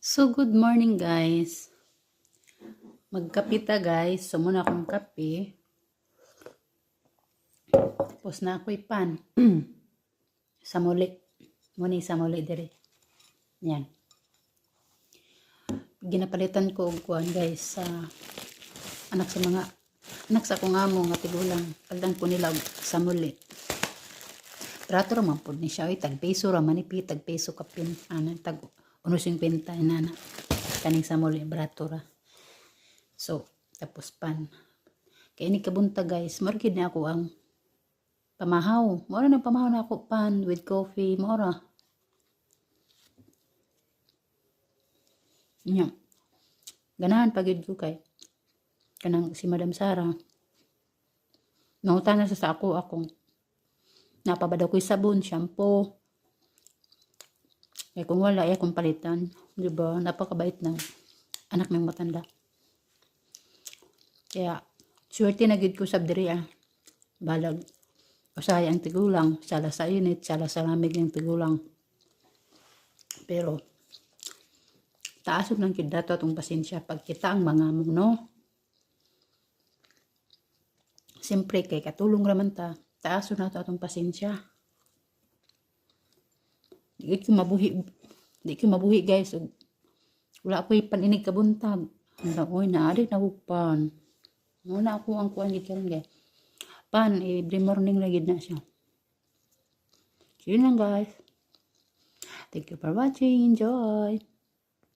So, good morning guys. Magkapita guys. So, muna akong kape. Tapos na ako'y pan. Samuli. Muna yung samuli dire. Yan. Ginapalitan ko og kuan guys sa anak sa akong amo nga tigulang. Kaldan ko nila og samuli. Trato ra man pud ni siya. Tag peso ra manipi. Tag peso kapin. Tag unos yung pinta. Kaning samuli. Brato ra. So, tapos pan. Kaya ini kabunta guys, margid na ako ang pamahaw. Mora na pamahaw na ako pan with coffee. Mora. Nya. Ganahan pagid ko kay kanang si Madam Sara. Nangutan na sa akong napabadaw ko'y sabon, shampoo. Kaya kung wala, kung palitan. Diba? Napakabait ng anak ng matanda. Kaya, swerte na gid ko sa diri balag. Usaya ang tigulang, sala sa init, sala sa lamig ng tigulang. Pero, taasod ng kidato atong pasensya pag kita ang mga mo, no? Siyempre, kay katulong raman ta, taasod na ito atong pasensya. Di ko mabuhi guys. Wala ako'y paninig kabuntag. Oy, naari na hupan. Muna ako ang kuhan gikaroon guys. Pan, every morning na gid na siya. So, yun lang guys. Thank you for watching. Enjoy.